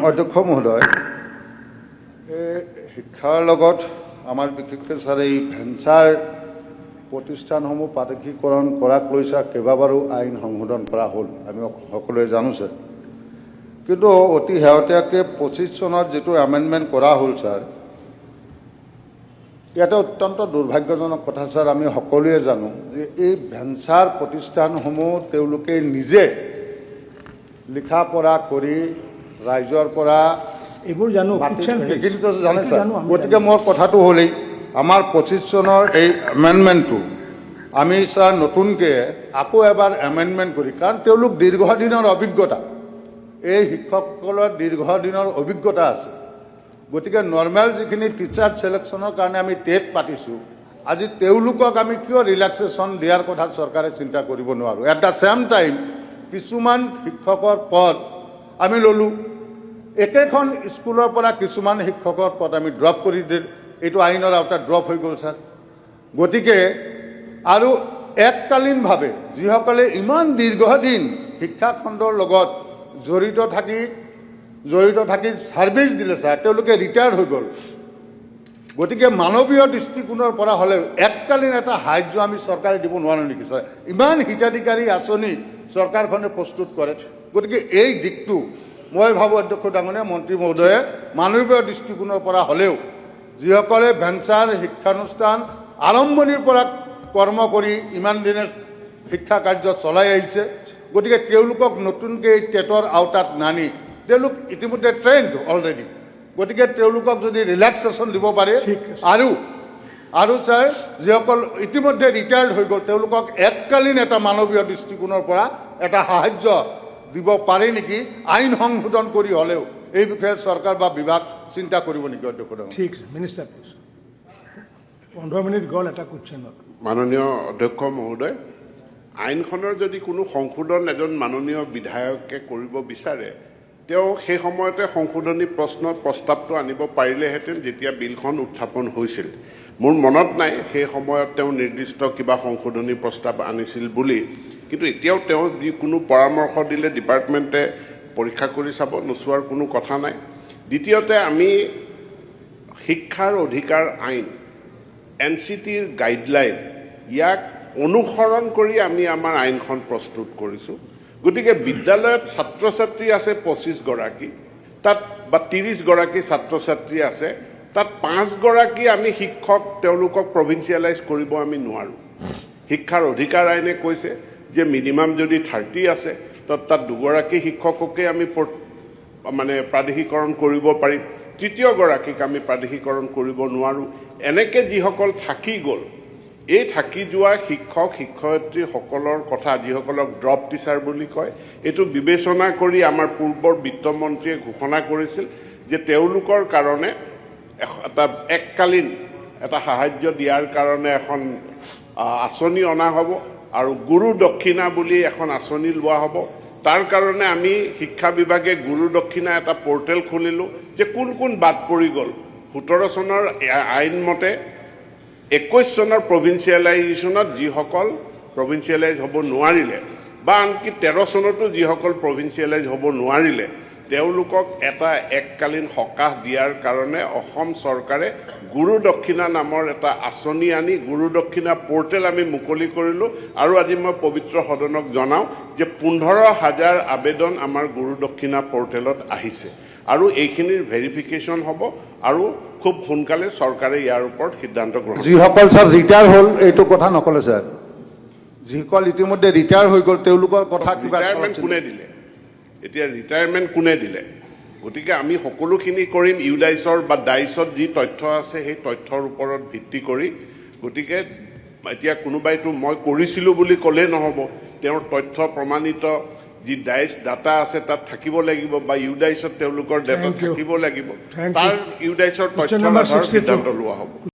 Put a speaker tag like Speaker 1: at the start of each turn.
Speaker 1: অধ্যক্ষ মহোদয়, শিক্ষাৰ লগত আমাৰ বিশেষকৈ ছাৰ এই ভেঞ্চাৰ প্ৰতিষ্ঠানসমূহ প্ৰাদেশিকৰণ কৰাক লৈ ছাৰ কেইবাবাৰো আইন সংশোধন কৰা হ'ল, আমি সকলোৱে জানো ছাৰ। কিন্তু অতি শেহতীয়াকৈ 25 চনত যিটো এমেণ্ডমেণ্ট কৰা হ'ল ছাৰ, ইয়াতে অত্যন্ত দুৰ্ভাগ্যজনক কথা ছাৰ, আমি সকলোৱে জানো যে এই ভেঞ্চাৰ প্ৰতিষ্ঠানসমূহ তেওঁলোকে নিজে লিখা পঢ়া কৰি ৰাইজৰ পৰা
Speaker 2: এইবোৰ জানো,
Speaker 1: সেইখিনিতো জানে ছাৰ। গতিকে মোৰ কথাটো হ'লেই আমাৰ 25 চনৰ এই এমেণ্ডমেণ্টটো আমি ছাৰ নতুনকৈ আকৌ এবাৰ এমেণ্ডমেণ্ট কৰি, কাৰণ তেওঁলোক দীৰ্ঘদিনৰ অভিজ্ঞতা, এই শিক্ষকসকলৰ দীৰ্ঘদিনৰ অভিজ্ঞতা আছে। গতিকে নৰ্মেল যিখিনি টিচাৰ ছিলেকশ্যনৰ কাৰণে আমি টেট পাতিছোঁ, আজি তেওঁলোকক আমি কিয় ৰিলেক্সেশ্যন দিয়াৰ কথা চৰকাৰে চিন্তা কৰিব নোৱাৰোঁ। এট দ্য ছেম টাইম কিছুমান শিক্ষকৰ পদ আমি ল'লোঁ, একেখন স্কুলৰ পৰা কিছুমান শিক্ষকৰ পদ আমি ড্ৰপ কৰি দিলোঁ, এইটো আইনৰ আওতাত ড্ৰপ হৈ গ'ল ছাৰ। গতিকে আৰু এককালীনভাৱে যিসকলে ইমান দীৰ্ঘদিন শিক্ষাখণ্ডৰ লগত জড়িত থাকি ছাৰ্ভিচ দিলে ছাৰ, তেওঁলোকে ৰিটায়াৰ্ড হৈ গ'ল। গতিকে মানৱীয় দৃষ্টিকোণৰ পৰা হ'লেও এককালীন এটা সাহায্য আমি চৰকাৰে দিব নোৱাৰোঁ নেকি ছাৰ? ইমান হিতাধিকাৰী আঁচনি চৰকাৰখনে প্ৰস্তুত কৰে। গতিকে এই দিশটো মই ভাবোঁ অধ্যক্ষ ডাঙৰীয়া, মন্ত্ৰী মহোদয়ে মানৱীয় দৃষ্টিকোণৰ পৰা হ'লেও যিসকলে ভেঞ্চাৰ শিক্ষানুষ্ঠান আৰম্ভণিৰ পৰা কৰ্ম কৰি ইমান দিনে শিক্ষা কাৰ্য চলাই আহিছে, গতিকে তেওঁলোকক নতুনকৈ এই টেটৰ আওতাত নানি, তেওঁলোক ইতিমধ্যে ট্ৰেইণ্ড অলৰেডি, গতিকে তেওঁলোকক যদি ৰিলেক্সেশ্যন দিব পাৰে আৰু ছাৰ যিসকল ইতিমধ্যে ৰিটায়াৰ্ড হৈ গ'ল তেওঁলোকক এককালীন এটা মানৱীয় দৃষ্টিকোণৰ পৰা এটা সাহায্য দিব পাৰে নেকি, আইন সংশোধন কৰি হ'লেও এই বিষয়ে চৰকাৰ বা বিভাগ চিন্তা কৰিব নেকি অধ্যক্ষ?
Speaker 2: ঠিক আছে, মিনিষ্টাৰ প্লিজ। 15 মিনিট গ'ল এটা কুৱেশ্যনত।
Speaker 3: মাননীয় অধ্যক্ষ মহোদয়, আইনখনৰ যদি কোনো সংশোধন এজন মাননীয় বিধায়কে কৰিব বিচাৰে, তেওঁ সেই সময়তে সংশোধনী প্ৰস্তাৱটো আনিব পাৰিলেহেঁতেন যেতিয়া বিলখন উত্থাপন হৈছিল। মোৰ মনত নাই সেই সময়ত তেওঁ নিৰ্দিষ্ট কিবা সংশোধনী প্ৰস্তাৱ আনিছিল বুলি, কিন্তু এতিয়াও তেওঁ যিকোনো পৰামৰ্শ দিলে ডিপাৰ্টমেণ্টে পৰীক্ষা কৰি চাব, নোচোৱাৰ কোনো কথা নাই। দ্বিতীয়তে আমি শিক্ষাৰ অধিকাৰ আইন NCTৰ গাইডলাইন ইয়াক অনুসৰণ কৰি আমি আমাৰ আইনখন প্ৰস্তুত কৰিছোঁ। গতিকে বিদ্যালয়ত ছাত্ৰ ছাত্ৰী আছে 25 গৰাকী, তাত বা 30 গৰাকী ছাত্ৰ ছাত্ৰী আছে, তাত 5 গৰাকী আমি শিক্ষক তেওঁলোকক প্ৰভিন্সিয়েলাইজ কৰিব আমি নোৱাৰোঁ। শিক্ষাৰ অধিকাৰ আইনে কৈছে যে মিনিমাম যদি 30 আছে তাত 2 গৰাকী শিক্ষককে আমি মানে প্ৰাদেশিকৰণ কৰিব পাৰিম, 3য় গৰাকীক আমি প্ৰাদেশিকৰণ কৰিব নোৱাৰোঁ। এনেকৈ যিসকল থাকি গ'ল, এই থাকি যোৱা শিক্ষক শিক্ষয়িত্ৰীসকলৰ কথা, যিসকলক ড্ৰপ টিচাৰ বুলি কয়, এইটো বিবেচনা কৰি আমাৰ পূৰ্বৰ বিত্তমন্ত্ৰীয়ে ঘোষণা কৰিছিল যে তেওঁলোকৰ কাৰণে এটা এককালীন এটা সাহায্য দিয়াৰ কাৰণে এখন আঁচনি অনা হ'ব আৰু গুৰু দক্ষিণা বুলি এখন আঁচনি লোৱা হ'ব। তাৰ কাৰণে আমি শিক্ষা বিভাগে গুৰু দক্ষিণা এটা পৰ্টেল খুলিলোঁ যে কোন কোন বাদ পৰি গ'ল। 17 চনৰ আইন মতে 21 চনৰ প্ৰভিন্সিয়েলাইজেশ্যনত যিসকল প্ৰভিন্সিয়েলাইজ হ'ব নোৱাৰিলে বা আনকি 13 চনতো যিসকল প্ৰভিন্সিয়েলাইজ হ'ব নোৱাৰিলে, তেওঁলোকক এটা এককালীন সকাহ দিয়াৰ কাৰণে অসম চৰকাৰে গুৰু দক্ষিণা নামৰ এটা আঁচনি আনি গুৰু দক্ষিণা পৰ্টেল আমি মুকলি কৰিলোঁ। আৰু আজি মই পবিত্ৰ সদনক জনাওঁ যে 15,000 আবেদন আমাৰ গুৰু দক্ষিণা পৰ্টেলত আহিছে আৰু এইখিনিৰ ভেৰিফিকেশ্যন হ'ব আৰু খুব সোনকালে চৰকাৰে ইয়াৰ ওপৰত সিদ্ধান্ত গ্ৰহণ কৰিব।
Speaker 1: যিসকল ছাৰ ৰিটায়াৰ হ'ল এইটো কথা নক'লে ছাৰ, যিসকল ইতিমধ্যে ৰিটায়াৰ হৈ গ'ল তেওঁলোকৰ কথা কিবা
Speaker 3: ৰিটায়াৰমেণ্ট কোনে দিলে? এতিয়া ৰিটায়াৰমেণ্ট কোনে দিলে? গতিকে আমি সকলোখিনি কৰিম ইউডাইচৰ বা ডাইচত যি তথ্য আছে সেই তথ্যৰ ওপৰত ভিত্তি কৰি। গতিকে এতিয়া কোনোবাইতো মই কৰিছিলোঁ বুলি ক'লেই নহ'ব, তেওঁৰ তথ্য প্ৰমাণিত যি ডাইচ ডাটা আছে তাত থাকিব লাগিব বা ইউডাইচত তেওঁলোকৰ ডাটা থাকিব লাগিব, তাৰ ইউডাইচৰ তথ্যৰ আধাৰত সিদ্ধান্ত লোৱা হ'ব।